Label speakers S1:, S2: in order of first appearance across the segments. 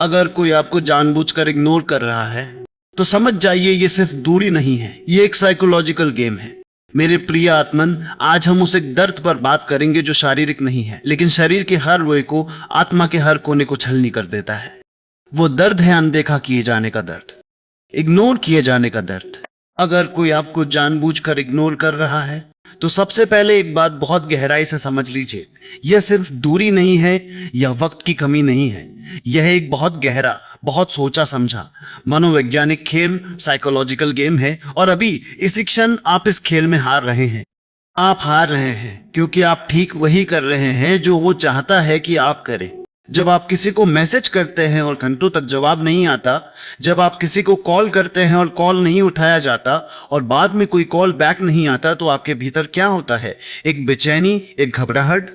S1: अगर कोई आपको जानबूझकर इग्नोर कर रहा है तो समझ जाइए ये सिर्फ दूरी नहीं है, ये एक साइकोलॉजिकल गेम है। मेरे प्रिय आत्मन, आज हम उस एक दर्द पर बात करेंगे जो शारीरिक नहीं है, लेकिन शरीर के हर रोए को, आत्मा के हर कोने को छलनी कर देता है। वो दर्द है अनदेखा किए जाने का दर्द, इग्नोर किए जाने का दर्द। अगर कोई आपको जानबूझकर इग्नोर कर रहा है तो सबसे पहले एक बात बहुत गहराई से समझ लीजिए, यह सिर्फ दूरी नहीं है या वक्त की कमी नहीं है, यह एक बहुत गहरा, बहुत सोचा समझा मनोवैज्ञानिक खेल, साइकोलॉजिकल गेम है। और अभी इसी क्षण आप इस खेल में हार रहे हैं। आप हार रहे हैं क्योंकि आप ठीक वही कर रहे हैं जो वो चाहता है कि आप करें। जब आप किसी को मैसेज करते हैं और घंटों तक जवाब नहीं आता, जब आप किसी को कॉल करते हैं और कॉल नहीं उठाया जाता और बाद में कोई कॉल बैक नहीं आता, तो आपके भीतर क्या होता है? एक बेचैनी, एक घबराहट,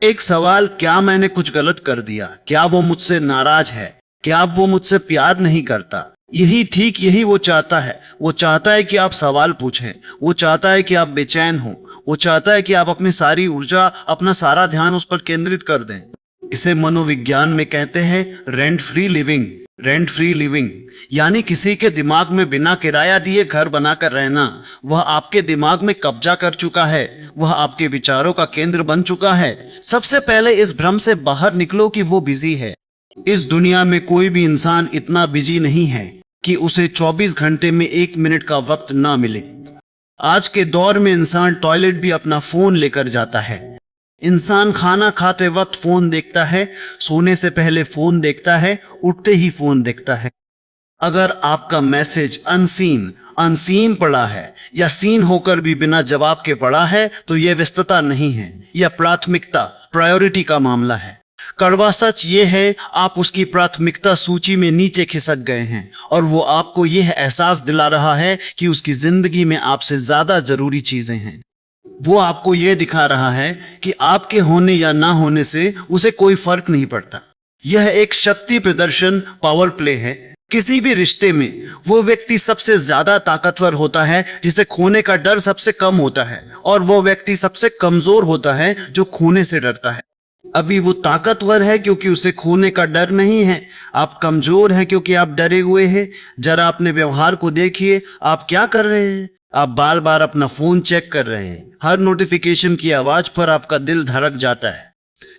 S1: एक सवाल, क्या मैंने कुछ गलत कर दिया? क्या वो मुझसे नाराज है? क्या वो मुझसे प्यार नहीं करता? यही वो चाहता है। वो चाहता है कि आप सवाल पूछें, वो चाहता है कि आप बेचैन हो, वो चाहता है कि आप अपनी सारी ऊर्जा, अपना सारा ध्यान उस पर केंद्रित कर दें। इसे मनोविज्ञान में कहते हैं rent free living. Rent free living यानी किसी के दिमाग में बिना किराया दिए घर बनाकर रहना। वह आपके दिमाग में कब्जा कर चुका है, वह आपके विचारों का केंद्र बन चुका है। सबसे पहले इस भ्रम से बाहर निकलो कि वो बिजी है। इस दुनिया में कोई भी इंसान इतना बिजी नहीं है कि उसे 24 घंटे में 1 मिनट का वक्त ना मिले। आज के दौर में इंसान टॉयलेट भी अपना फोन लेकर जाता है। इंसान खाना खाते वक्त फोन देखता है, सोने से पहले फोन देखता है, उठते ही फोन देखता है। अगर आपका मैसेज अनसीन पड़ा है या सीन होकर भी बिना जवाब के पड़ा है, तो यह व्यस्तता नहीं है, यह प्राथमिकता, प्रायोरिटी का मामला है। कड़वा सच ये है, आप उसकी प्राथमिकता सूची में नीचे खिसक गए हैं और वो आपको यह एहसास दिला रहा है कि उसकी जिंदगी में आपसे ज्यादा जरूरी चीजें हैं। वो आपको यह दिखा रहा है कि आपके होने या ना होने से उसे कोई फर्क नहीं पड़ता। यह एक शक्ति प्रदर्शन, पावर प्ले है। किसी भी रिश्ते में वो व्यक्ति सबसे ज्यादा ताकतवर होता है जिसे खोने का डर सबसे कम होता है, और वो व्यक्ति सबसे कमजोर होता है जो खोने से डरता है। अभी वो ताकतवर है क्योंकि उसे खोने का डर नहीं है, आप कमजोर हैं क्योंकि आप डरे हुए हैं। जरा अपने व्यवहार को देखिए, आप क्या कर रहे हैं? आप बार बार अपना फोन चेक कर रहे हैं। हर नोटिफिकेशन की आवाज पर आपका दिल धड़क जाता है।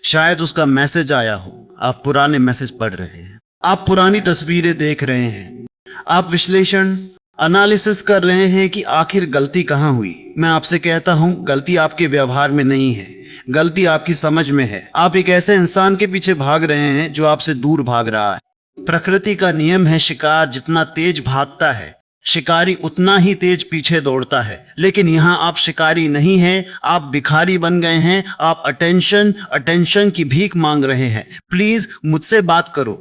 S1: शायद उसका मैसेज आया हो, आप पुराने मैसेज पढ़ रहे हैं, आप पुरानी तस्वीरें देख रहे हैं, आप विश्लेषण, एनालिसिस कर रहे हैं कि आखिर गलती कहां हुई। मैं आपसे कहता हूं, गलती आपके व्यवहार में नहीं है, गलती आपकी समझ में है। आप एक ऐसे इंसान के पीछे भाग रहे हैं जो आपसे दूर भाग रहा है। प्रकृति का नियम है, शिकार जितना तेज भागता है, शिकारी उतना ही तेज पीछे दौड़ता है। लेकिन यहाँ आप शिकारी नहीं हैं, आप भिखारी बन गए हैं। आप अटेंशन की भीख मांग रहे हैं। प्लीज मुझसे बात करो,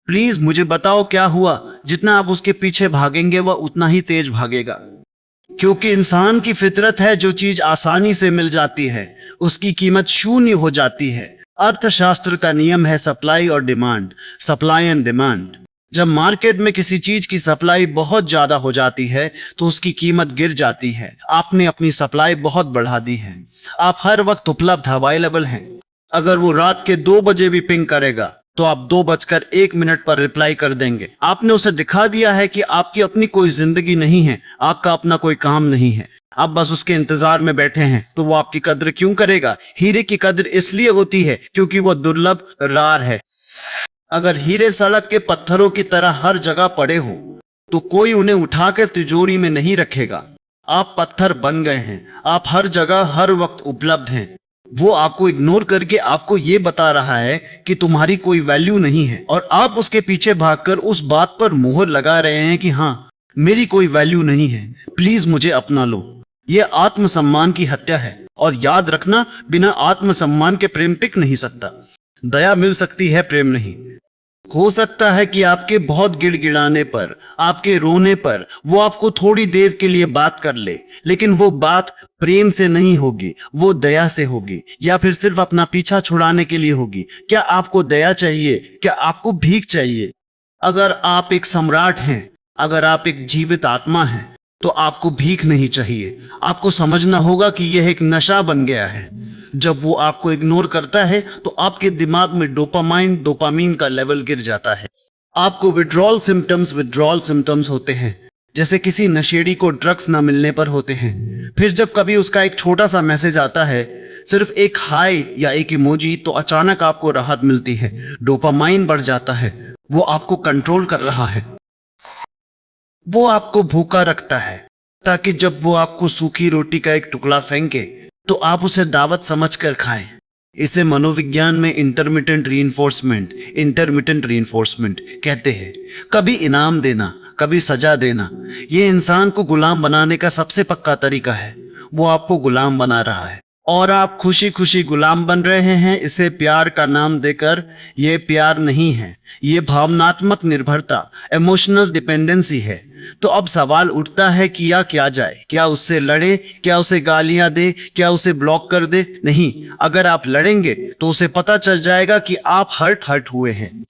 S1: प्लीज मुझे बताओ क्या हुआ। जितना आप उसके पीछे भागेंगे वह उतना ही तेज भागेगा, क्योंकि इंसान की फितरत है, जो चीज आसानी से मिल जाती है उसकी कीमत शून्य हो जाती है। अर्थशास्त्र का नियम है सप्लाई और डिमांड, सप्लाई एंड डिमांड। जब मार्केट में किसी चीज की सप्लाई बहुत ज्यादा हो जाती है तो उसकी कीमत गिर जाती है। आपने अपनी सप्लाई बहुत बढ़ा दी है, आप हर वक्त उपलब्ध, अवेलेबल हैं। अगर वो रात के 2 बजे भी पिंग करेगा तो आप 2:01 पर रिप्लाई कर देंगे। आपने उसे दिखा दिया है कि आपकी अपनी कोई जिंदगी नहीं है, आपका अपना कोई काम नहीं है, आप बस उसके इंतजार में बैठे हैं। तो वो आपकी कद्र क्यों करेगा? हीरे की कद्र इसलिए होती है क्योंकि वो दुर्लभ, रार है। अगर हीरे सड़क के पत्थरों की तरह हर जगह पड़े हो तो कोई उन्हें उठाकर तिजोरी में नहीं रखेगा। आप पत्थर बन गए हैं, आप हर जगह हर वक्त उपलब्ध हैं। वो आपको इग्नोर करके आपको ये बता रहा है कि तुम्हारी कोई वैल्यू नहीं है, और आप उसके पीछे भागकर उस बात पर मोहर लगा रहे हैं कि हाँ, मेरी कोई वैल्यू नहीं है, प्लीज मुझे अपना लो। यह आत्मसम्मान की हत्या है। और याद रखना, बिना आत्मसम्मान के प्रेम टिक नहीं सकता। दया मिल सकती है, प्रेम नहीं। हो सकता है कि आपके बहुत गिड़गिड़ाने पर, आपके रोने पर वो आपको थोड़ी देर के लिए बात कर ले, लेकिन वो बात प्रेम से नहीं होगी, वो दया से होगी, या फिर सिर्फ अपना पीछा छुड़ाने के लिए होगी। क्या आपको दया चाहिए? क्या आपको भीख चाहिए? अगर आप एक सम्राट हैं, अगर आप एक जीवित आत्मा हैं, तो आपको भीख नहीं चाहिए। आपको समझना होगा कि यह एक नशा बन गया है। जब वो आपको इग्नोर करता है तो आपके दिमाग में डोपामाइन, डोपामीन का लेवल गिर जाता है। आपको विड्रॉल सिम्टम्स होते हैं, जैसे किसी नशेड़ी को ड्रग्स ना मिलने पर होते हैं। फिर जब कभी उसका एक छोटा सा मैसेज आता है, सिर्फ एक हाय या एक इमोजी, तो अचानक आपको राहत मिलती है, डोपामाइन बढ़ जाता है। वो आपको कंट्रोल कर रहा है, वो आपको भूखा रखता है, ताकि जब वो आपको सूखी रोटी का एक टुकड़ा फेंके तो आप उसे दावत समझकर खाएं। इसे मनोविज्ञान में इंटरमिटेंट रीइंफोर्समेंट कहते हैं। कभी इनाम देना, कभी सजा देना, ये इंसान को गुलाम बनाने का सबसे पक्का तरीका है। वो आपको गुलाम बना रहा है और आप खुशी खुशी गुलाम बन रहे हैं, इसे प्यार का नाम देकर। ये प्यार नहीं है, ये भावनात्मक निर्भरता, इमोशनल डिपेंडेंसी है। तो अब सवाल उठता है कि क्या जाए? क्या उससे लड़े? क्या उसे गालियां दे? क्या उसे ब्लॉक कर दे? नहीं, अगर आप लड़ेंगे तो उसे पता चल जाएगा कि आप हर्ट हुए हैं,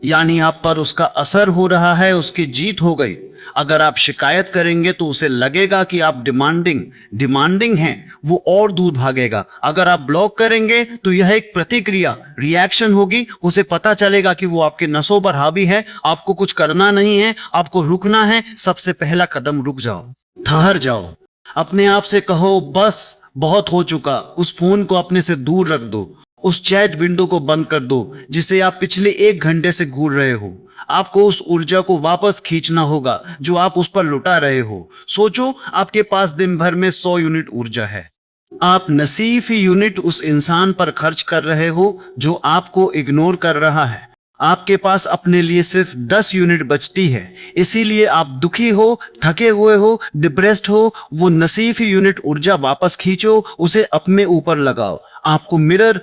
S1: यानी आप पर उसका असर हो रहा है, उसकी जीत हो गई। अगर आप शिकायत करेंगे तो उसे लगेगा कि आप डिमांडिंग हैं, वो और दूर भागेगा। अगर आप ब्लॉक करेंगे तो यह एक रिएक्शन होगी, उसे पता चलेगा कि वो आपके नसों पर हावी है। आपको कुछ करना नहीं है, आपको रुकना है। सबसे पहला कदम रुक जाओ, ठहर जाओ, अपने आप से कहो बस बहुत हो चुका। उस फोन को अपने से दूर रख दो, उस चैट विंडो को बंद कर दो जिसे आप पिछले 1 घंटे से घूर रहे हो। आपको उस ऊर्जा को वापस खींचना होगा जो आप उस पर लुटा रहे हो। सोचो, आपके पास दिन भर में 100 यूनिट ऊर्जा है। आप नसीफ ही यूनिट उस इंसान पर खर्च कर रहे हो जो आपको इग्नोर कर रहा है। आपके पास अपने लिए सिर्फ 10 यूनिट बचती है। इसीलिए आप दुखी हो, थके हुए हो, डिप्रेस्ड हो। वो नसीफ ही यूनिट ऊर्जा वापस खींचो, उसे अपने ऊपर लगाओ। आपको मिरर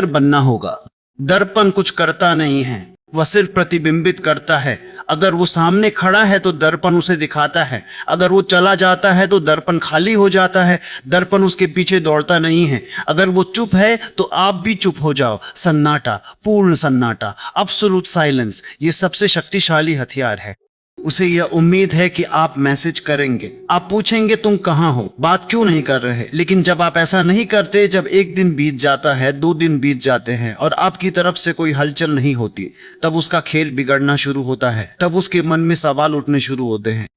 S1: बनना होगा। दर्पण कुछ करता नहीं है, वह सिर्फ प्रतिबिंबित करता है। अगर वो सामने खड़ा है तो दर्पण उसे दिखाता है, अगर वो चला जाता है तो दर्पण खाली हो जाता है। दर्पण उसके पीछे दौड़ता नहीं है। अगर वो चुप है तो आप भी चुप हो जाओ। सन्नाटा, पूर्ण सन्नाटा, एब्सोल्यूट साइलेंस, ये सबसे शक्तिशाली हथियार है। उसे यह उम्मीद है कि आप मैसेज करेंगे, आप पूछेंगे तुम कहाँ हो, बात क्यों नहीं कर रहे। लेकिन जब आप ऐसा नहीं करते, जब 1 दिन बीत जाता है, 2 दिन बीत जाते हैं और आपकी तरफ से कोई हलचल नहीं होती, तब उसका खेल बिगड़ना शुरू होता है। तब उसके मन में सवाल उठने शुरू होते हैं,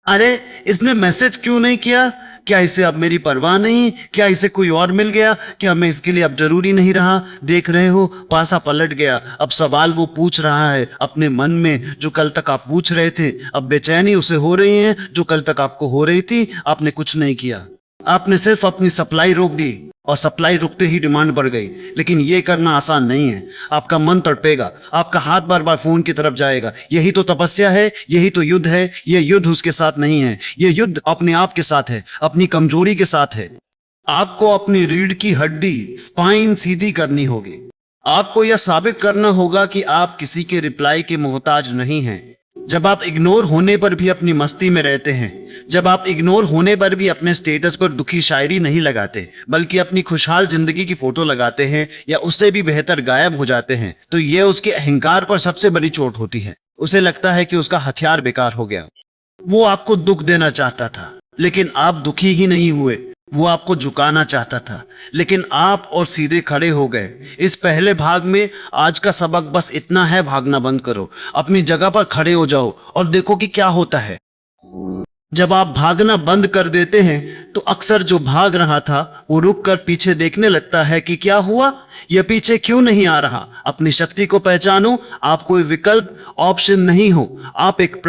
S1: अरे इसने मैसेज क्यों नहीं किया? क्या इसे अब मेरी परवाह नहीं? क्या इसे कोई और मिल गया? क्या मैं इसके लिए अब जरूरी नहीं रहा? देख रहे हो, पासा पलट गया। अब सवाल वो पूछ रहा है अपने मन में जो कल तक आप पूछ रहे थे। अब बेचैनी उसे हो रही है जो कल तक आपको हो रही थी। आपने कुछ नहीं किया, आपने सिर्फ अपनी सप्लाई रोक दी और सप्लाई रुकते ही डिमांड बढ़ गई। लेकिन यह करना आसान नहीं है। आपका मन तड़पेगा, आपका हाथ बार बार फोन की तरफ जाएगा। यही तो तपस्या है, यही तो युद्ध है। यह युद्ध उसके साथ नहीं है, यह युद्ध अपने आप के साथ है, अपनी कमजोरी के साथ है। आपको अपनी रीढ़ की हड्डी, स्पाइन सीधी करनी होगी। आपको यह साबित करना होगा कि आप किसी के रिप्लाई के मोहताज नहीं हैं। जब आप इग्नोर होने पर भी अपनी मस्ती में रहते हैं, जब आप इग्नोर होने पर भी अपने स्टेटस पर दुखी शायरी नहीं लगाते, बल्कि अपनी खुशहाल जिंदगी की फोटो लगाते हैं या उससे भी बेहतर गायब हो जाते हैं, तो यह उसके अहंकार पर सबसे बड़ी चोट होती है। उसे लगता है कि उसका हथियार बेकार हो गया। वो आपको दुख देना चाहता था, लेकिन आप दुखी ही नहीं हुए। वो आपको झुकाना चाहता था, लेकिन आप और सीधे खड़े हो गए। इस पहले भाग में आज का सबक बस इतना है, भागना बंद करो, अपनी जगह पर खड़े हो जाओ और देखो कि क्या होता है। जब आप भागना बंद कर देते हैं तो अक्सर जो भाग रहा था वो रुककर पीछे देखने लगता है कि क्या हुआ, यह पीछे क्यों नहीं आ रहा। अपनी शक्ति को पहचानो। आप कोई विकल्प, ऑप्शन नहीं हो, आप एक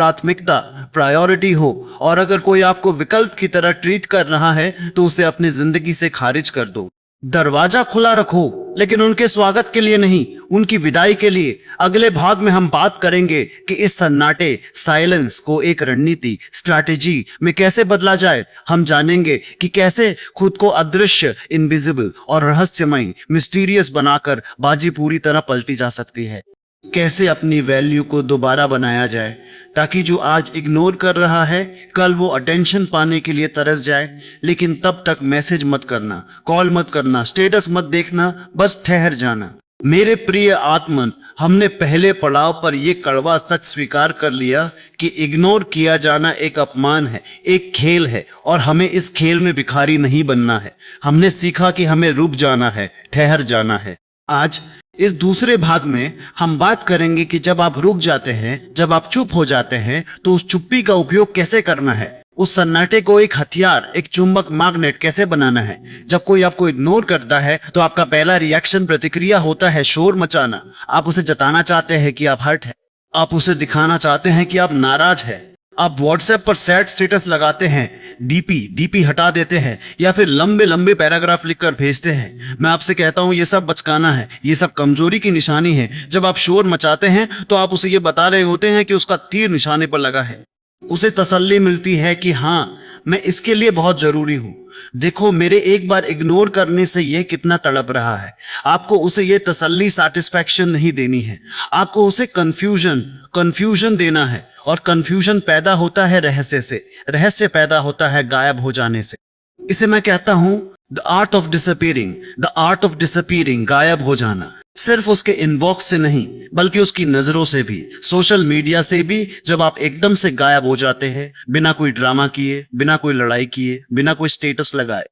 S1: प्रायोरिटी हो। और अगर कोई आपको विकल्प की तरह ट्रीट कर रहा है तो उसे अपनी जिंदगी से खारिज कर दो। दरवाजा खुला रखो, लेकिन उनके स्वागत के लिए नहीं, उनकी विदाई के लिए। अगले भाग में हम बात करेंगे कि इस सन्नाटे, साइलेंस को एक रणनीति, स्ट्रैटेजी में कैसे बदला जाए। हम जानेंगे कि कैसे खुद को अदृश्य, इनविजिबल और रहस्यमय, मिस्टीरियस बनाकर बाजी पूरी तरह पलटी जा सकती है। कैसे अपनी वैल्यू को दोबारा बनाया जाए ताकि जो आज इग्नोर कर रहा है कल वो अटेंशन पाने के लिए तरस जाए। लेकिन तब तक मैसेज मत करना, कॉल मत करना, स्टेटस मत देखना, बस ठहर जाना। मेरे प्रिय आत्मन, हमने पहले पड़ाव पर यह कड़वा सच स्वीकार कर लिया कि इग्नोर किया जाना एक अपमान है, एक खेल है, और हमें इस खेल में भिखारी नहीं बनना है। हमने सीखा कि हमें रुक जाना है, ठहर जाना है। आज इस दूसरे भाग में हम बात करेंगे कि जब आप रुक जाते हैं, जब आप चुप हो जाते हैं, तो उस चुप्पी का उपयोग कैसे करना है, उस सन्नाटे को एक हथियार, एक चुंबक मैग्नेट कैसे बनाना है। जब कोई आपको इग्नोर करता है तो आपका पहला रिएक्शन, प्रतिक्रिया होता है शोर मचाना। आप उसे जताना चाहते हैं कि आप हर्ट है, आप उसे दिखाना चाहते हैं कि आप नाराज है। आप व्हाट्सएप पर सैड स्टेटस लगाते हैं, डीपी हटा देते हैं, या फिर लंबे लंबे पैराग्राफ लिखकर भेजते हैं। मैं आपसे कहता हूं, ये सब बचकाना है, ये सब कमजोरी की निशानी है। जब आप शोर मचाते हैं तो आप उसे ये बता रहे होते हैं कि उसका तीर निशाने पर लगा है। उसे तसल्ली मिलती है कि हाँ, मैं इसके लिए बहुत जरूरी हूं। देखो, मेरे एक बार इग्नोर करने से यह कितना तड़प रहा है। आपको उसे यह तसल्ली, सैटिस्फैक्शन नहीं देनी है। आपको उसे कंफ्यूजन देना है। और कंफ्यूजन पैदा होता है रहस्य से, रहस्य पैदा होता है गायब हो जाने से। इसे मैं कहता हूं the art of disappearing, the art of disappearing, गायब हो जाना। सिर्फ उसके इनबॉक्स से नहीं, बल्कि उसकी नजरों से भी, सोशल मीडिया से भी। जब आप एकदम से गायब हो जाते हैं, बिना कोई ड्रामा किए, बिना कोई लड़ाई किए, बिना कोई स्टेटस लगाए,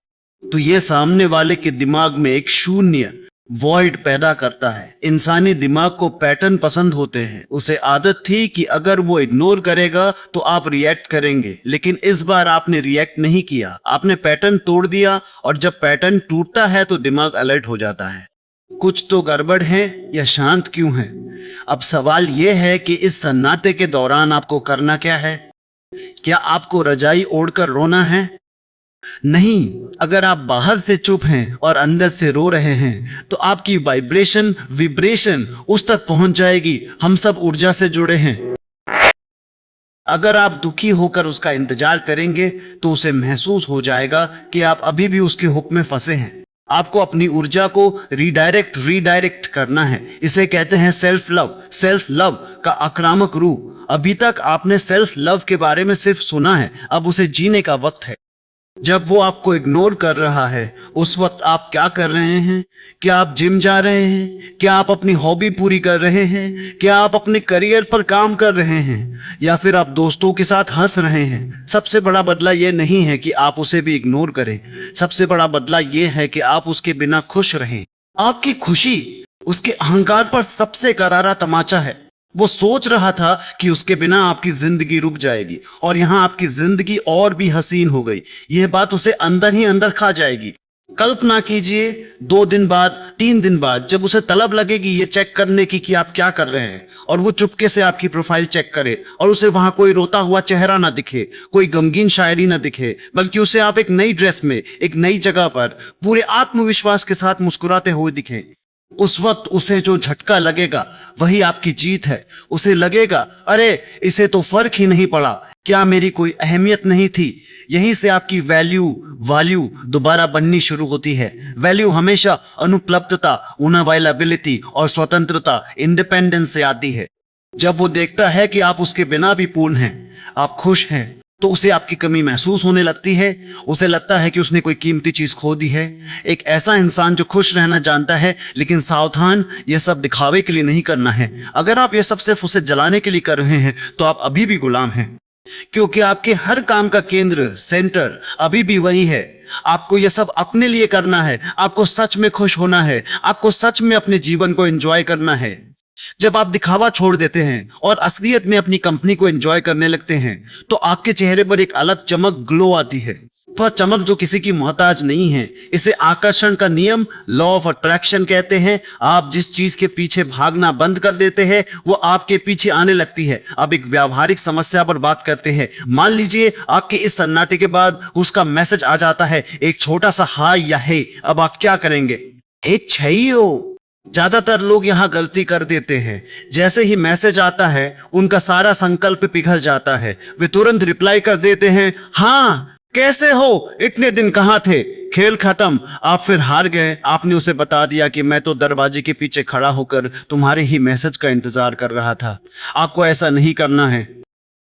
S1: तो ये सामने वाले के दिमाग में एक शून्य, वॉइड पैदा करता है। इंसानी दिमाग को पैटर्न पसंद होते हैं। उसे आदत थी कि अगर वो इग्नोर करेगा तो आप रिएक्ट करेंगे, लेकिन इस बार आपने रिएक्ट नहीं किया, आपने पैटर्न तोड़ दिया। और जब पैटर्न टूटता है तो दिमाग अलर्ट हो जाता है, कुछ तो गड़बड़ है, या शांत क्यों है। अब सवाल यह है कि इस सन्नाटे के दौरान आपको करना क्या है। क्या आपको रजाई ओढ़कर रोना है? नहीं। अगर आप बाहर से चुप हैं और अंदर से रो रहे हैं तो आपकी विब्रेशन उस तक पहुंच जाएगी। हम सब ऊर्जा से जुड़े हैं। अगर आप दुखी होकर उसका इंतजार करेंगे तो उसे महसूस हो जाएगा कि आप अभी भी उसके हुक में फंसे हैं। आपको अपनी ऊर्जा को रीडायरेक्ट करना है। इसे कहते हैं सेल्फ लव का आक्रामक रूप। अभी तक आपने सेल्फ लव के बारे में सिर्फ सुना है, अब उसे जीने का वक्त है। जब वो आपको इग्नोर कर रहा है, उस वक्त आप क्या कर रहे हैं? क्या आप जिम जा रहे हैं? क्या आप अपनी हॉबी पूरी कर रहे हैं? क्या आप अपने करियर पर काम कर रहे हैं? या फिर आप दोस्तों के साथ हंस रहे हैं? सबसे बड़ा बदला यह नहीं है कि आप उसे भी इग्नोर करें। सबसे बड़ा बदला यह है कि आप उसके बिना खुश रहें। आपकी खुशी उसके अहंकार पर सबसे करारा तमाचा है। वो सोच रहा था कि उसके बिना आपकी जिंदगी रुक जाएगी, और यहां आपकी जिंदगी और भी हसीन हो गई। यह बात उसे अंदर ही अंदर खा जाएगी। कल्पना कीजिए 2 दिन बाद, 3 दिन बाद, जब उसे तलब लगेगी ये चेक करने की कि आप क्या कर रहे हैं, और वो चुपके से आपकी प्रोफाइल चेक करे और उसे वहां कोई रोता हुआ चेहरा ना दिखे, कोई गमगीन शायरी ना दिखे, बल्कि उसे आप एक नई ड्रेस में, एक नई जगह पर पूरे आत्मविश्वास के साथ मुस्कुराते हुए दिखें। उस वक्त उसे जो झटका लगेगा वही आपकी जीत है। उसे लगेगा, अरे इसे तो फर्क ही नहीं पड़ा, क्या मेरी कोई अहमियत नहीं थी। यहीं से आपकी वैल्यू दोबारा बननी शुरू होती है। वैल्यू हमेशा अनुपलब्धता, अनअवेलेबिलिटी और स्वतंत्रता, इंडिपेंडेंस से आती है। जब वो देखता है कि आप उसके बिना भी पूर्ण हैं, आप खुश हैं, तो उसे आपकी कमी महसूस होने लगती है। उसे लगता है कि उसने कोई कीमती चीज खो दी है। एक ऐसा इंसान जो खुश रहना जानता है, लेकिन सावधान, यह सब दिखावे के लिए नहीं करना है। अगर आप यह सब सिर्फ उसे जलाने के लिए कर रहे हैं तो आप अभी भी गुलाम हैं, क्योंकि आपके हर काम का केंद्र, सेंटर अभी भी वही है। आपको यह सब अपने लिए करना है। आपको सच में खुश होना है। आपको सच में अपने जीवन को एंजॉय करना है। जब आप दिखावा छोड़ देते हैं और असलियत में अपनी कंपनी को एंजॉय करने लगते हैं तो आपके चेहरे पर एक अलग चमक, ग्लो आती है। वह चमक जो किसी की मोहताज नहीं है। इसे आकर्षण का नियम, लॉ ऑफ अट्रैक्शन कहते हैं। आप जिस चीज के पीछे भागना बंद कर देते हैं वो आपके पीछे आने लगती है। अब एक व्यावहारिक समस्या पर बात करते हैं। मान लीजिए आपके इस सन्नाटे के बाद उसका मैसेज आ जाता है, एक छोटा सा हाय या हे। अब आप क्या करेंगे? हे छैयो। ज्यादातर लोग यहां गलती कर देते हैं। जैसे ही मैसेज आता है उनका सारा संकल्प पिघल जाता है। वे तुरंत रिप्लाई कर देते हैं, हाँ कैसे हो, इतने दिन कहां थे। खेल खत्म, आप फिर हार गए। आपने उसे बता दिया कि मैं तो दरवाजे के पीछे खड़ा होकर तुम्हारे ही मैसेज का इंतजार कर रहा था। आपको ऐसा नहीं करना है।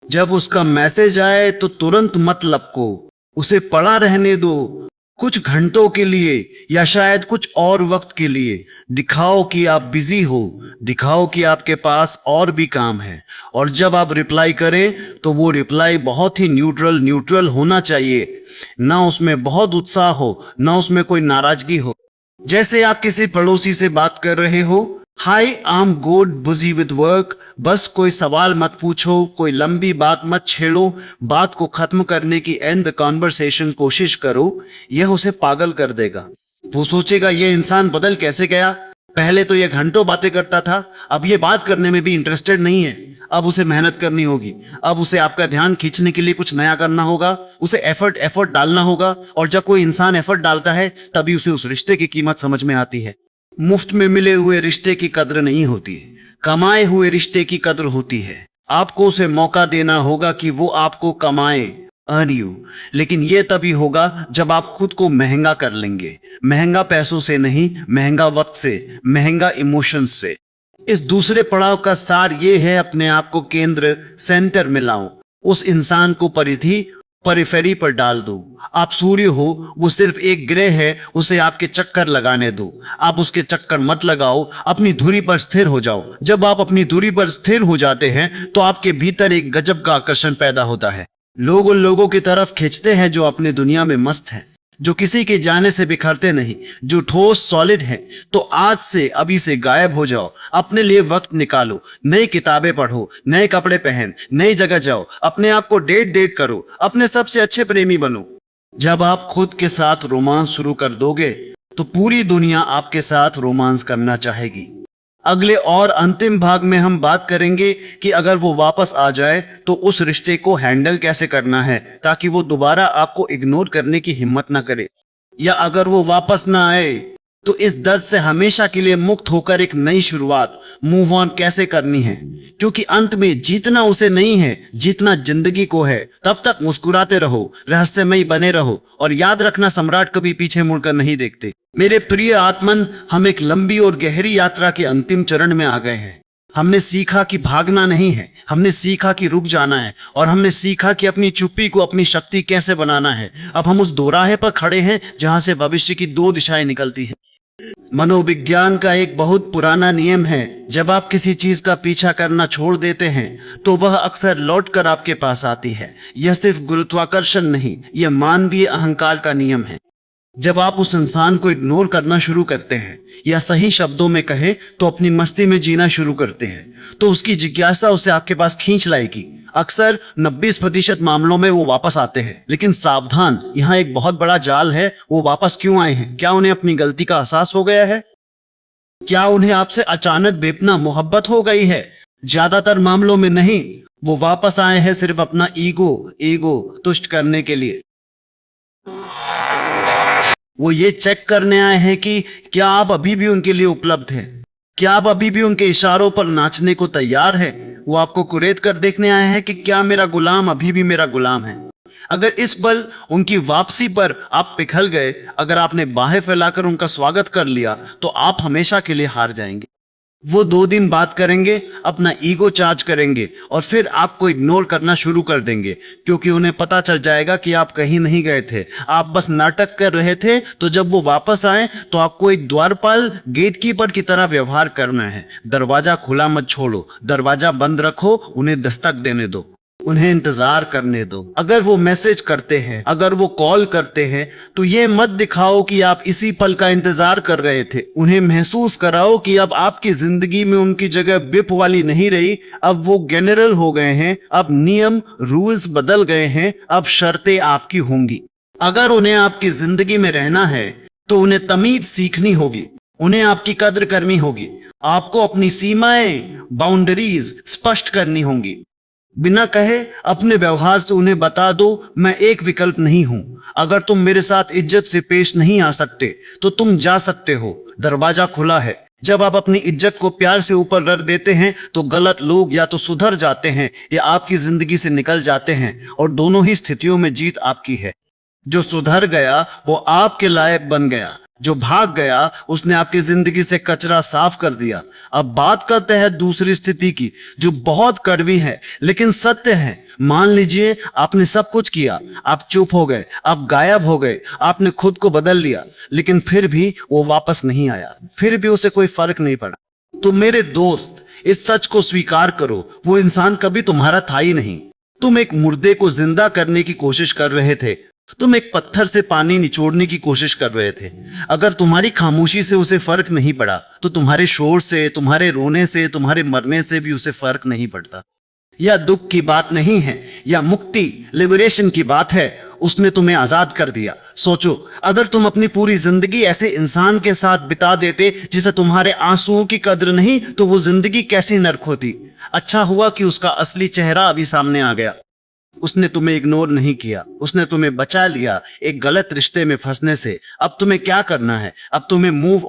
S1: जब उसका मैसेज आए तो तुरंत मतलब को उसे पड़ा रहने दो, कुछ घंटों के लिए या शायद कुछ और वक्त के लिए। दिखाओ कि आप बिजी हो, दिखाओ कि आपके पास और भी काम है। और जब आप रिप्लाई करें तो वो रिप्लाई बहुत ही न्यूट्रल होना चाहिए। ना उसमें बहुत उत्साह हो, ना उसमें कोई नाराजगी हो। जैसे आप किसी पड़ोसी से बात कर रहे हो, hi I am good busy with work, बस कोई सवाल मत पूछो, कोई लंबी बात मत छेड़ो, बात को खत्म करने की एंड द कॉन्वर्सेशन कोशिश करो। यह उसे पागल कर देगा। वो सोचेगा ये इंसान बदल कैसे गया, पहले तो ये घंटों बातें करता था, अब ये बात करने में भी इंटरेस्टेड नहीं है। अब उसे मेहनत करनी होगी, अब उसे आपका ध्यान खींचने के लिए कुछ नया करना होगा, उसे एफर्ट डालना होगा। और जब कोई इंसान एफर्ट डालता है तभी उसे उस रिश्ते की कीमत समझ में आती है। मुफ्त में मिले हुए रिश्ते की कद्र नहीं होती, कमाए हुए रिश्ते की कद्र होती है। आपको उसे मौका देना होगा कि वो आपको कमाए, अर्न यू। लेकिन यह तभी होगा जब आप खुद को महंगा कर लेंगे। महंगा पैसों से नहीं, महंगा वक्त से, महंगा इमोशंस से। इस दूसरे पड़ाव का सार ये है, अपने आप को केंद्र, सेंटर में लाओ। उस इंसान को परिधि, परिफेरी पर डाल दो। आप सूर्य हो, वो सिर्फ एक ग्रह है, उसे आपके चक्कर लगाने दो। आप उसके चक्कर मत लगाओ, अपनी धुरी पर स्थिर हो जाओ। जब आप अपनी धुरी पर स्थिर हो जाते हैं तो आपके भीतर एक गजब का आकर्षण पैदा होता है। लोग उन लोगों की तरफ खींचते हैं जो अपनी दुनिया में मस्त हैं, जो किसी के जाने से बिखरते नहीं, जो ठोस सॉलिड है। तो आज से, अभी से गायब हो जाओ, अपने लिए वक्त निकालो, नई किताबें पढ़ो, नए कपड़े पहन, नई जगह जाओ, अपने आप को डेट करो, अपने सबसे अच्छे प्रेमी बनो। जब आप खुद के साथ रोमांस शुरू कर दोगे तो पूरी दुनिया आपके साथ रोमांस करना चाहेगी। अगले और अंतिम भाग में हम बात करेंगे कि अगर वो वापस आ जाए तो उस रिश्ते को हैंडल कैसे करना है ताकि वो दोबारा आपको इग्नोर करने की हिम्मत ना करे। या अगर वो वापस ना आए तो इस दर्द से हमेशा के लिए मुक्त होकर एक नई शुरुआत, मूव ऑन कैसे करनी है। क्योंकि अंत में जीतना उसे नहीं है, जीतना जिंदगी को है। तब तक मुस्कुराते रहो, रहस्यमयी बने रहो और याद रखना, सम्राट कभी पीछे मुड़कर नहीं देखते। मेरे प्रिय आत्मन, हम एक लंबी और गहरी यात्रा के अंतिम चरण में आ गए हैं। हमने सीखा कि भागना नहीं है, हमने सीखा कि रुक जाना है, और हमने सीखा कि अपनी चुप्पी को अपनी शक्ति कैसे बनाना है। अब हम उस दोराहे पर खड़े हैं जहां से भविष्य की दो दिशाएं निकलती हैं। मनोविज्ञान का एक बहुत पुराना नियम है, जब आप किसी चीज का पीछा करना छोड़ देते हैं तो वह अक्सर लौटकर आपके पास आती है। यह सिर्फ गुरुत्वाकर्षण नहीं, यह मानवीय अहंकार का नियम है। जब आप उस इंसान को इग्नोर करना शुरू करते हैं, या सही शब्दों में कहें तो अपनी मस्ती में जीना शुरू करते हैं, तो उसकी जिज्ञासा उसे आपके पास खींच लाएगी। अक्सर 90% मामलों में वो वापस आते हैं। लेकिन सावधान, यहाँ एक बहुत बड़ा जाल है। वो वापस क्यों आए हैं? क्या उन्हें अपनी गलती का एहसास हो गया है? क्या उन्हें आपसे अचानक बेपनाह मोहब्बत हो गई है? ज्यादातर मामलों में नहीं। वो वापस आए हैं सिर्फ अपना ईगो तुष्ट करने के लिए। वो ये चेक करने आए हैं कि क्या आप अभी भी उनके लिए उपलब्ध हैं, क्या आप अभी भी उनके इशारों पर नाचने को तैयार हैं। वो आपको कुरेद कर देखने आए हैं कि क्या मेरा गुलाम अभी भी मेरा गुलाम है। अगर इस पल उनकी वापसी पर आप पिघल गए, अगर आपने बाहें फैलाकर उनका स्वागत कर लिया, तो आप हमेशा के लिए हार जाएंगे। वो 2 दिन बात करेंगे, अपना ईगो चार्ज करेंगे और फिर आपको इग्नोर करना शुरू कर देंगे, क्योंकि उन्हें पता चल जाएगा कि आप कहीं नहीं गए थे, आप बस नाटक कर रहे थे। तो जब वो वापस आए तो आपको एक द्वारपाल, गेटकीपर की तरह व्यवहार करना है। दरवाजा खुला मत छोड़ो, दरवाजा बंद रखो, उन्हें दस्तक देने दो, उन्हें इंतजार करने दो। अगर वो मैसेज करते हैं, अगर वो कॉल करते हैं, तो ये मत दिखाओ कि आप इसी पल का इंतजार कर रहे थे। उन्हें महसूस कराओ कि अब आपकी जिंदगी में उनकी जगह बिप वाली नहीं रही, अब वो जनरल हो गए हैं, अब नियम रूल्स बदल गए हैं, अब शर्तें आपकी होंगी। अगर उन्हें आपकी जिंदगी में रहना है तो उन्हें तमीज सीखनी होगी, उन्हें आपकी कद्र करनी होगी। आपको अपनी सीमाएं, बाउंड्रीज स्पष्ट करनी होंगी। बिना कहे अपने व्यवहार से उन्हें बता दो, मैं एक विकल्प नहीं हूं। अगर तुम मेरे साथ इज्जत से पेश नहीं आ सकते तो तुम जा सकते हो, दरवाजा खुला है। जब आप अपनी इज्जत को प्यार से ऊपर रख देते हैं तो गलत लोग या तो सुधर जाते हैं या आपकी जिंदगी से निकल जाते हैं, और दोनों ही स्थितियों में जीत आपकी है। जो सुधर गया वो आपके लायक बन गया, जो भाग गया उसने आपकी जिंदगी से कचरा साफ कर दिया। अब बात करते हैं दूसरी स्थिति की, जो बहुत कड़वी है लेकिन सत्य है। मान लीजिए आपने सब कुछ किया, आप चुप हो गए, आप गायब हो गए, आपने खुद को बदल लिया, लेकिन फिर भी वो वापस नहीं आया, फिर भी उसे कोई फर्क नहीं पड़ा। तो मेरे दोस्त, इस सच को स्वीकार करो, वो इंसान कभी तुम्हारा था ही नहीं। तुम एक मुर्दे को जिंदा करने की कोशिश कर रहे थे। तुम एक पत्थर से पानी निचोड़ने की कोशिश कर रहे थे। अगर तुम्हारी खामोशी से उसे फर्क नहीं पड़ा तो तुम्हारे शोर से, तुम्हारे रोने से, तुम्हारे मरने से भी उसे फर्क नहीं पड़ता। यह दुख की बात नहीं है, यह मुक्ति, लिबरेशन की बात है। उसने तुम्हें आजाद कर दिया। सोचो, अगर तुम अपनी पूरी जिंदगी ऐसे इंसान के साथ बिता देते जिसे तुम्हारे आंसुओं की कद्र नहीं, तो वो जिंदगी कैसी नर्क होती। अच्छा हुआ कि उसका असली चेहरा अभी सामने आ गया। उसने तुम्हें इग्नोर नहीं किया, उसने तुम्हें बचा लिया एक गलत रिश्ते में फंसने से। अब तुम्हें क्या करना है? अब तुम्हें मूव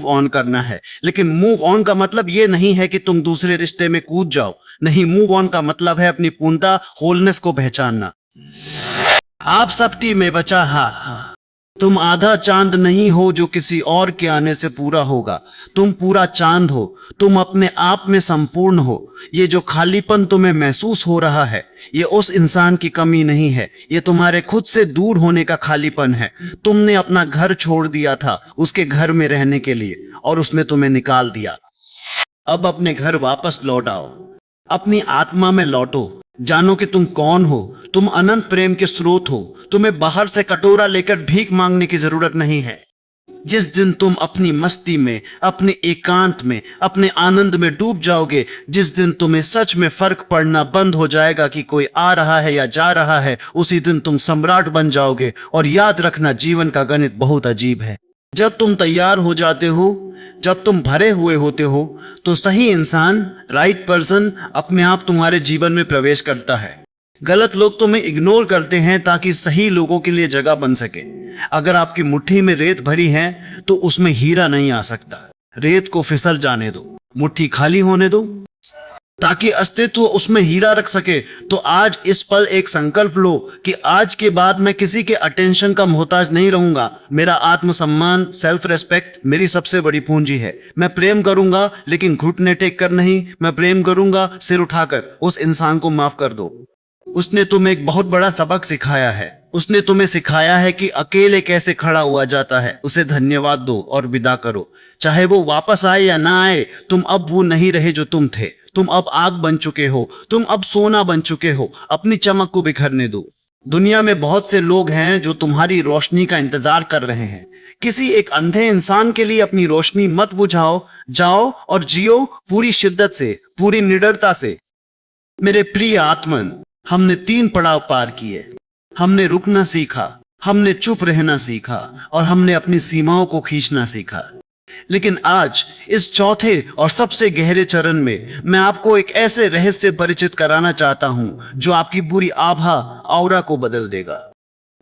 S1: ऑन करना है। लेकिन मूव ऑन का मतलब यह नहीं है कि तुम दूसरे रिश्ते में कूद जाओ। नहीं, मूव ऑन का मतलब है अपनी पूर्णता, होलनेस को पहचानना। आप सबकी में बचा हा। तुम आधा चांद नहीं हो जो किसी और के आने से पूरा होगा। तुम पूरा चांद हो, तुम अपने आप में संपूर्ण हो। ये जो खालीपन तुम्हें महसूस हो रहा है, ये उस इंसान की कमी नहीं है, ये तुम्हारे खुद से दूर होने का खालीपन है। तुमने अपना घर छोड़ दिया था उसके घर में रहने के लिए, और उसने तुम्हें निकाल दिया। अब अपने घर वापस लौट आओ, अपनी आत्मा में लौटो। जानो कि तुम कौन हो। तुम अनंत प्रेम के स्रोत हो। तुम्हें बाहर से कटोरा लेकर भीख मांगने की जरूरत नहीं है। जिस दिन तुम अपनी मस्ती में, अपने एकांत में, अपने आनंद में डूब जाओगे, जिस दिन तुम्हें सच में फर्क पड़ना बंद हो जाएगा कि कोई आ रहा है या जा रहा है, उसी दिन तुम सम्राट बन जाओगे। और याद रखना, जीवन का गणित बहुत अजीब है। जब तुम तैयार हो जाते हो, जब तुम भरे हुए होते हो, तो सही इंसान, राइट पर्सन अपने आप तुम्हारे जीवन में प्रवेश करता है। गलत लोग तुम्हें इग्नोर करते हैं ताकि सही लोगों के लिए जगह बन सके। अगर आपकी मुट्ठी में रेत भरी है तो उसमें हीरा नहीं आ सकता। रेत को फिसल जाने दो, मुट्ठी खाली होने दो ताकि अस्तित्व उसमें हीरा रख सके। तो आज इस पल एक संकल्प लो कि आज के बाद मैं किसी के अटेंशन का मोहताज नहीं रहूंगा। मेरा आत्मसम्मान, सेल्फ रेस्पेक्ट मेरी सबसे बड़ी पूंजी है। मैं प्रेम करूंगा लेकिन घुटने टेक कर नहीं। मैं प्रेम करूंगा सिर उठाकर। उस इंसान को माफ कर दो। उसने तुम्हें एक बहुत बड़ा सबक सिखाया है। उसने तुम्हें सिखाया है कि अकेले कैसे खड़ा हुआ जाता है। उसे धन्यवाद दो और विदा करो। चाहे वो वापस आए या ना आए, तुम अब वो नहीं रहे जो तुम थे। तुम अब आग बन चुके हो, तुम अब सोना बन चुके हो। अपनी चमक को बिखरने दो। दुनिया में बहुत से लोग हैं जो तुम्हारी रोशनी का इंतजार कर रहे हैं। किसी एक अंधे इंसान के लिए अपनी रोशनी मत बुझाओ। जाओ और जियो पूरी शिद्दत से, पूरी निडरता से। मेरे प्रिय आत्मन, हमने 3 पड़ाव पार किए। हमने रुकना सीखा, हमने चुप रहना सीखा, और हमने अपनी सीमाओं को खींचना सीखा। लेकिन आज इस चौथे और सबसे गहरे चरण में मैं आपको एक ऐसे रहस्य परिचित कराना चाहता हूं जो आपकी पूरी आभा, ऑरा को बदल देगा।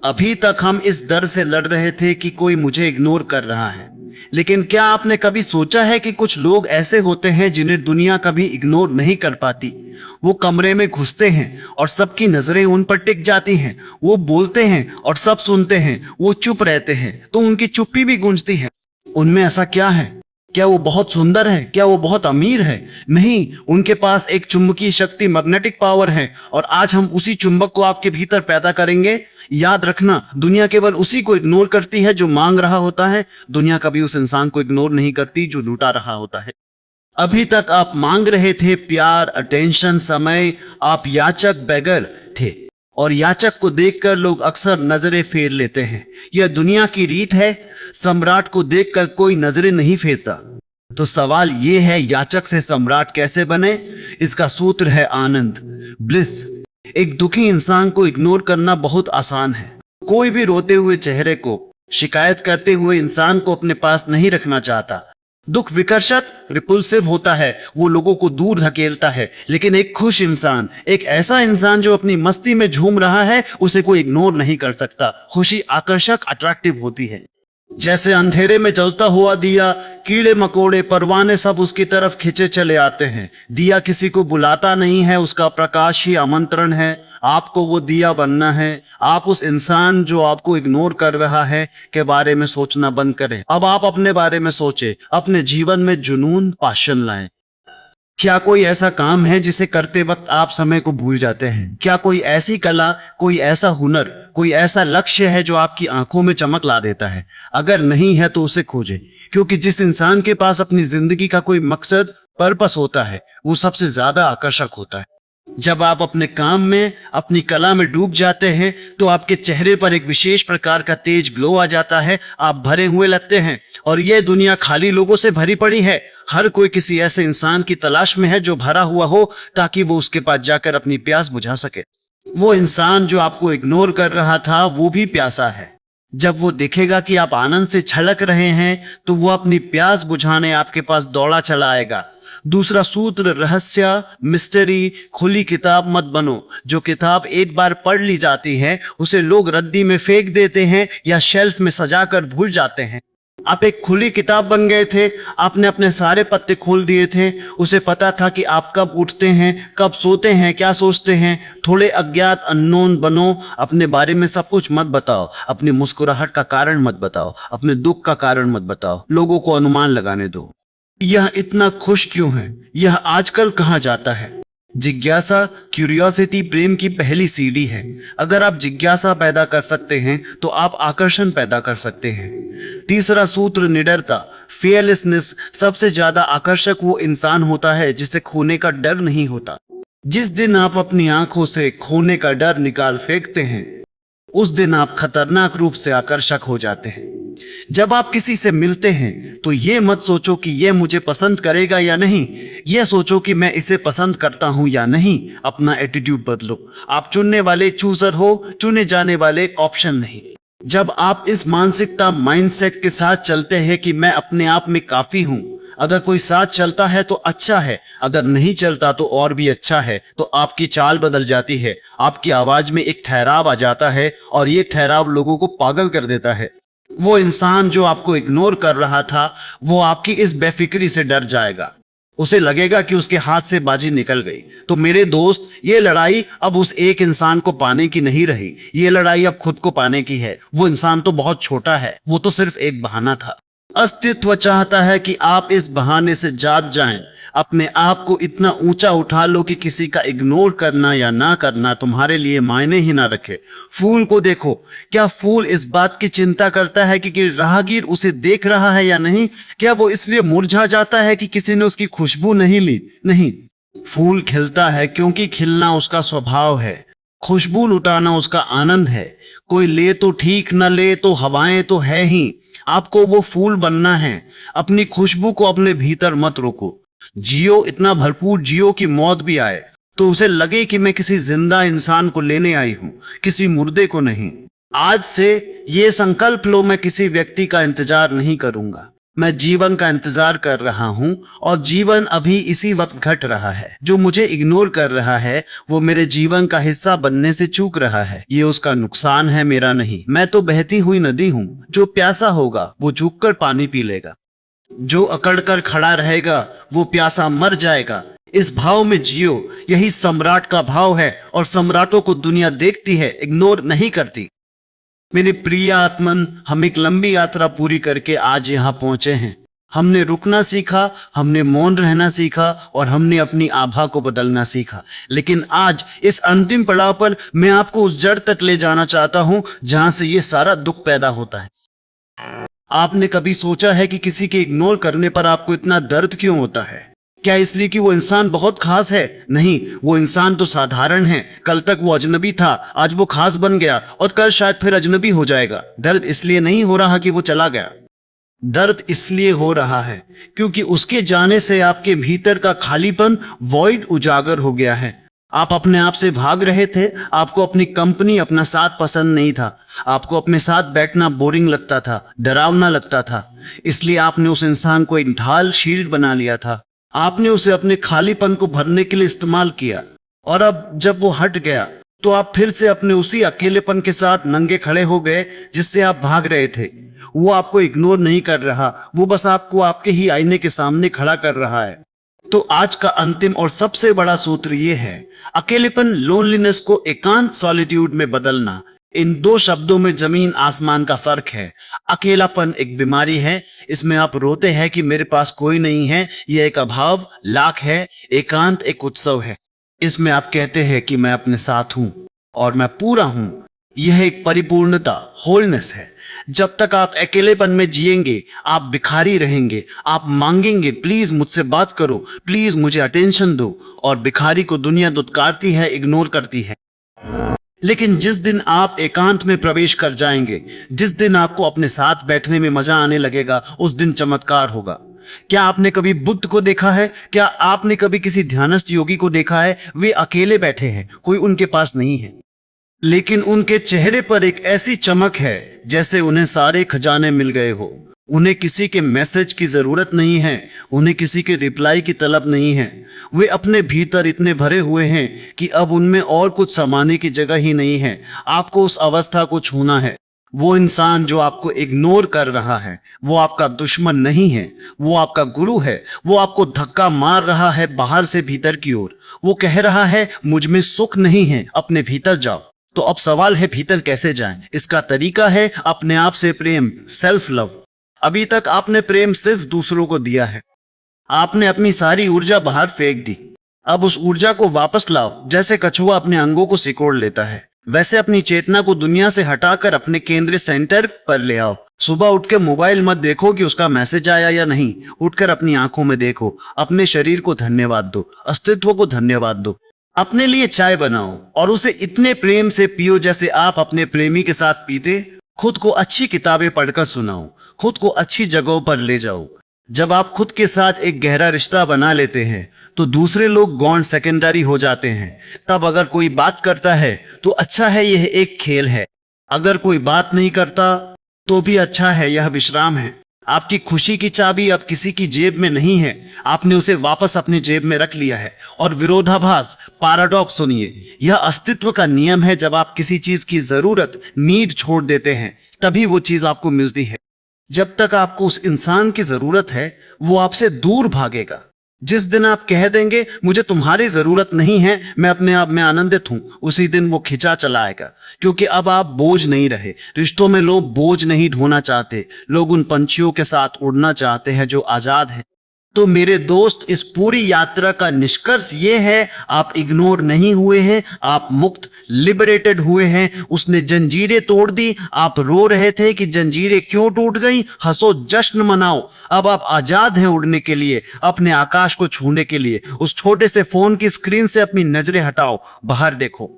S1: अभी तक हम इस डर से लड़ रहे थे कि कोई मुझे इग्नोर कर रहा है। लेकिन क्या आपने कभी सोचा है कि कुछ लोग ऐसे होते हैं जिन्हें दुनिया कभी इग्नोर नहीं कर पाती? वो कमरे में घुसते हैं और सबकी नजरें उन पर टिक जाती हैं। वो बोलते हैं और सब सुनते हैं। वो चुप रहते हैं तो उनकी चुप्पी भी गूंजती है। उनमें ऐसा क्या है? क्या वो बहुत सुंदर है? क्या वो बहुत अमीर है? नहीं, उनके पास एक चुंबकीय शक्ति, मैग्नेटिक पावर है। और आज हम उसी चुंबक को आपके भीतर पैदा करेंगे। याद रखना, दुनिया केवल उसी को इग्नोर करती है जो मांग रहा होता है। दुनिया कभी उस इंसान को इग्नोर नहीं करती जो लूटा रहा होता है। अभी तक आप मांग रहे थे प्यार, अटेंशन, समय। आप याचक, बेगर थे। और याचक को देखकर लोग अक्सर नजरें फेर लेते हैं। यह दुनिया की रीत है। सम्राट को देखकर कोई नजरें नहीं फेरता। तो सवाल यह है, याचक से सम्राट कैसे बने? इसका सूत्र है आनंद, ब्लिस। एक दुखी इंसान को इग्नोर करना बहुत आसान है। कोई भी रोते हुए चेहरे को, शिकायत करते हुए इंसान को अपने पास नहीं रखना चाहता। दुख विकर्षक, रिपुल्सिव होता है। वो लोगों को दूर धकेलता है। लेकिन एक खुश इंसान, एक ऐसा इंसान जो अपनी मस्ती में झूम रहा है, उसे कोई इग्नोर नहीं कर सकता। खुशी आकर्षक, अट्रैक्टिव होती है। जैसे अंधेरे में जलता हुआ दिया, कीड़े मकोड़े, परवाने सब उसकी तरफ खिंचे चले आते हैं। दिया किसी को बुलाता नहीं है, उसका प्रकाश ही आमंत्रण है। आपको वो दिया बनना है। आप उस इंसान जो आपको इग्नोर कर रहा है के बारे में सोचना बंद करें। अब आप अपने बारे में सोचें। अपने जीवन में जुनून, पैशन लाएं। क्या कोई ऐसा काम है जिसे करते वक्त आप समय को भूल जाते हैं? क्या कोई ऐसी कला, कोई ऐसा हुनर, कोई ऐसा लक्ष्य है जो आपकी आंखों में चमक ला देता है? अगर नहीं है तो उसे खोजें, क्योंकि जिस इंसान के पास अपनी जिंदगी का कोई मकसद, पर्पस होता है, वो सबसे ज्यादा आकर्षक होता है। जब आप अपने काम में, अपनी कला में डूब जाते हैं तो आपके चेहरे पर एक विशेष प्रकार का तेज ग्लो आ जाता है। आप भरे हुए लगते हैं और यह दुनिया खाली लोगों से भरी पड़ी है। हर कोई किसी ऐसे इंसान की तलाश में है जो भरा हुआ हो, ताकि वो उसके पास जाकर अपनी प्यास बुझा सके। वो इंसान जो आपको इग्नोर कर रहा था वो भी प्यासा है। जब वो देखेगा कि आप आनंद से छलक रहे हैं तो वो अपनी प्यास बुझाने आपके पास दौड़ा चला आएगा। दूसरा सूत्र, रहस्य, मिस्ट्री। खुली किताब मत बनो। जो किताब एक बार पढ़ ली जाती है उसे लोग रद्दी में फेंक देते हैं या शेल्फ में सजाकर भूल जाते हैं। आप एक खुली किताब बन गए थे। आपने अपने सारे पत्ते खोल दिए थे। उसे पता था कि आप कब उठते हैं, कब सोते हैं, क्या सोचते हैं। थोड़े अज्ञात, अननोन बनो। अपने बारे में सब कुछ मत बताओ। अपनी मुस्कुराहट का कारण मत बताओ। अपने दुख का कारण मत बताओ। लोगों को अनुमान लगाने दो। यह इतना खुश क्यों है? यह आजकल कहाँ जाता है? जिज्ञासा, क्यूरियोसिटी प्रेम की पहली सीढ़ी है। अगर आप जिज्ञासा पैदा कर सकते हैं तो आप आकर्षण पैदा कर सकते हैं। तीसरा सूत्र, निडरता, फियरलेसनेस। सबसे ज्यादा आकर्षक वो इंसान होता है जिसे खोने का डर नहीं होता। जिस दिन आप अपनी आंखों से खोने का डर निकाल फेंकते हैं उस दिन आप खतरनाक रूप से आकर्षक हो जाते हैं। जब आप किसी से मिलते हैं तो ये मत सोचो कि यह मुझे पसंद करेगा या नहीं, यह सोचो कि मैं इसे पसंद करता हूं या नहीं। अपना एटीट्यूड बदलो। आप चुनने वाले चूजर हो, चुने जाने वाले ऑप्शन नहीं। जब आप इस मानसिकता, माइंडसेट के साथ चलते हैं कि मैं अपने आप में काफी हूं, अगर कोई साथ चलता है तो अच्छा है, अगर नहीं चलता तो और भी अच्छा है, तो आपकी चाल बदल जाती है। आपकी आवाज में एक ठहराव आ जाता है और ये ठहराव लोगों को पागल कर देता है। वो इंसान जो आपको इग्नोर कर रहा था वो आपकी इस बेफिक्री से डर जाएगा। उसे लगेगा कि उसके हाथ से बाजी निकल गई। तो मेरे दोस्त, ये लड़ाई अब उस एक इंसान को पाने की नहीं रही, ये लड़ाई अब खुद को पाने की है। वो इंसान तो बहुत छोटा है, वो तो सिर्फ एक बहाना था। अस्तित्व चाहता है कि आप इस बहाने से जाग जाएं। अपने आप को इतना ऊंचा उठा लो कि किसी का इग्नोर करना या ना करना तुम्हारे लिए मायने ही ना रखे। फूल को देखो। क्या फूल इस बात की चिंता करता है कि राहगीर उसे देख रहा है या नहीं? क्या वो इसलिए मुरझा जाता है कि किसी ने उसकी खुशबू नहीं ली? नहीं, फूल खिलता है क्योंकि खिलना उसका स्वभाव है। खुशबू लुटाना उसका आनंद है। कोई ले तो ठीक, न ले तो हवाएं तो है ही। आपको वो फूल बनना है। अपनी खुशबू को अपने भीतर मत रोको। जियो, इतना भरपूर जियो कि मौत भी आए तो उसे लगे कि मैं किसी जिंदा इंसान को लेने आई हूं, किसी मुर्दे को नहीं। आज से ये संकल्प लो, मैं किसी व्यक्ति का इंतजार नहीं करूंगा, मैं जीवन का इंतजार कर रहा हूं और जीवन अभी इसी वक्त घट रहा है। जो मुझे इग्नोर कर रहा है वो मेरे जीवन का हिस्सा बनने से चूक रहा है। ये उसका नुकसान है, मेरा नहीं। मैं तो बहती हुई नदी हूं। जो प्यासा होगा वो झुककर पानी पी लेगा। जो अकड़कर खड़ा रहेगा वो प्यासा मर जाएगा। इस भाव में जियो। यही सम्राट का भाव है और सम्राटों को दुनिया देखती है, इग्नोर नहीं करती। मेरे प्रिय आत्मन, हम एक लंबी यात्रा पूरी करके आज यहाँ पहुंचे हैं। हमने रुकना सीखा, हमने मौन रहना सीखा और हमने अपनी आभा को बदलना सीखा। लेकिन आज इस अंतिम पड़ाव पर मैं आपको उस जड़ तक ले जाना चाहता हूं जहां से ये सारा दुख पैदा होता है। आपने कभी सोचा है कि किसी के इग्नोर करने पर आपको इतना दर्द क्यों होता है? क्या इसलिए कि वो इंसान बहुत खास है? नहीं, वो इंसान तो साधारण है। कल तक वो अजनबी था, आज वो खास बन गया और कल शायद फिर अजनबी हो जाएगा। दर्द इसलिए नहीं हो रहा कि वो चला गया, दर्द इसलिए हो रहा है क्योंकि उसके जाने से आपके भीतर का खालीपन, वॉइड, उजागर हो गया है। आप अपने आप से भाग रहे थे। आपको अपनी कंपनी, अपना साथ पसंद नहीं था। आपको अपने साथ बैठना बोरिंग लगता था, डरावना लगता था। इसलिए आपने उस इंसान को एक ढाल, शील्ड बना लिया था। आपने उसे अपने खालीपन को भरने के लिए इस्तेमाल किया और अब जब वो हट गया तो आप फिर से अपने उसी अकेलेपन के साथ नंगे खड़े हो गए जिससे आप भाग रहे थे। वो आपको इग्नोर नहीं कर रहा, वो बस आपको आपके ही आईने के सामने खड़ा कर रहा है। तो आज का अंतिम और सबसे बड़ा सूत्र ये है, अकेलेपन, लोनलीनेस को एकांत, सॉलिट्यूड में बदलना। इन दो शब्दों में जमीन आसमान का फर्क है। अकेलापन एक बीमारी है, इसमें आप रोते हैं कि मेरे पास कोई नहीं है, यह एक अभाव, लाख है। एकांत एक उत्सव है, इसमें आप कहते हैं कि मैं अपने साथ हूं और मैं पूरा हूं। यह एक परिपूर्णता, होलनेस है। जब तक आप अकेलेपन में जिएंगे आप भिखारी रहेंगे। आप मांगेंगे प्लीज मुझसे बात करो, प्लीज मुझे अटेंशन दो, और भिखारी को दुनिया दुत्कारती है, इग्नोर करती है। लेकिन जिस दिन आप एकांत में प्रवेश कर जाएंगे, जिस दिन आपको अपने साथ बैठने में मजा आने लगेगा, उस दिन चमत्कार होगा। क्या आपने कभी बुद्ध को देखा है? क्या आपने कभी किसी ध्यानस्थ योगी को देखा है? वे अकेले बैठे हैं, कोई उनके पास नहीं है, लेकिन उनके चेहरे पर एक ऐसी चमक है जैसे उन्हें सारे खजाने मिल गए हो। उन्हें किसी के मैसेज की जरूरत नहीं है, उन्हें किसी के रिप्लाई की तलब नहीं है। वे अपने भीतर इतने भरे हुए हैं कि अब उनमें और कुछ समाने की जगह ही नहीं है। आपको उस अवस्था को छूना है। वो इंसान जो आपको इग्नोर कर रहा है वो आपका दुश्मन नहीं है, वो आपका गुरु है। वो आपको धक्का मार रहा है बाहर से भीतर की ओर। वो कह रहा है मुझ में सुख नहीं है, अपने भीतर जाओ। तो अब सवाल है भीतर कैसे जाएं? इसका तरीका है अपने आप से प्रेम, सेल्फ लव। अभी तक आपने प्रेम सिर्फ दूसरों को दिया है, आपने अपनी सारी ऊर्जा बाहर फेंक दी। अब उस ऊर्जा को वापस लाओ। जैसे कछुआ अपने अंगों को सिकोड़ लेता है, वैसे अपनी चेतना को दुनिया से हटाकर अपने केंद्रीय सेंटर पर ले आओ। सुबह उठ के मोबाइल मत देखो कि उसका मैसेज आया या नहीं, उठकर अपनी आंखों में देखो, अपने शरीर को धन्यवाद दो, अस्तित्व को धन्यवाद दो। अपने लिए चाय बनाओ और उसे इतने प्रेम से पियो जैसे आप अपने प्रेमी के साथ पीते। खुद को अच्छी किताबें पढ़कर सुनाओ, खुद को अच्छी जगहों पर ले जाओ। जब आप खुद के साथ एक गहरा रिश्ता बना लेते हैं तो दूसरे लोग गौण सेकेंडरी हो जाते हैं। तब अगर कोई बात करता है तो अच्छा है, यह एक खेल है। अगर कोई बात नहीं करता तो भी अच्छा है, यह विश्राम है। आपकी खुशी की चाबी अब किसी की जेब में नहीं है, आपने उसे वापस अपनी जेब में रख लिया है। और विरोधाभास, पैराडॉक्स सुनिए, यह अस्तित्व का नियम है। जब आप किसी चीज की जरूरत, नीड छोड़ देते हैं तभी वो चीज आपको मिलती है। जब तक आपको उस इंसान की जरूरत है वो आपसे दूर भागेगा। जिस दिन आप कह देंगे मुझे तुम्हारी जरूरत नहीं है, मैं अपने आप में आनंदित हूं, उसी दिन वो खिंचा चला आएगा। क्योंकि अब आप बोझ नहीं रहे। रिश्तों में लोग बोझ नहीं ढोना चाहते, लोग उन पंछियों के साथ उड़ना चाहते हैं जो आजाद हैं। तो मेरे दोस्त, इस पूरी यात्रा का निष्कर्ष ये है, आप इग्नोर नहीं हुए हैं, आप मुक्त, लिबरेटेड हुए हैं। उसने जंजीरें तोड़ दी। आप रो रहे थे कि जंजीरें क्यों टूट गई, हंसो, जश्न मनाओ। अब आप आजाद हैं उड़ने के लिए, अपने आकाश को छूने के लिए। उस छोटे से फोन की स्क्रीन से अपनी नजरें हटाओ, बाहर देखो।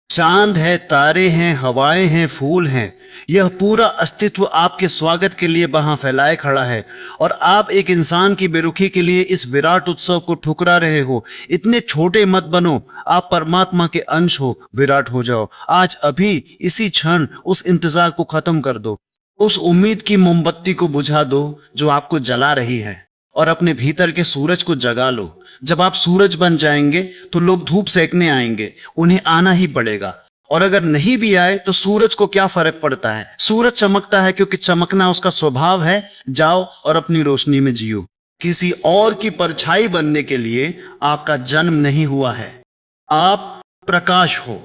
S1: चांद है, तारे हैं, हवाएं हैं, फूल हैं। यह पूरा अस्तित्व आपके स्वागत के लिए वहां फैलाए खड़ा है। और आप एक इंसान की बेरुखी के लिए इस विराट उत्सव को ठुकरा रहे हो। इतने छोटे मत बनो, आप परमात्मा के अंश हो, विराट हो जाओ। आज, अभी, इसी क्षण उस इंतजार को खत्म कर दो। उस उम्मीद की मोमबत्ती को बुझा दो जो आपको जला रही है, और अपने भीतर के सूरज को जगा लो। जब आप सूरज बन जाएंगे तो लोग धूप सेकने आएंगे, उन्हें आना ही पड़ेगा। और अगर नहीं भी आए तो सूरज को क्या फर्क पड़ता है? सूरज चमकता है क्योंकि चमकना उसका स्वभाव है। जाओ और अपनी रोशनी में जियो। किसी और की परछाई बनने के लिए आपका जन्म नहीं हुआ है। आप प्रकाश हो।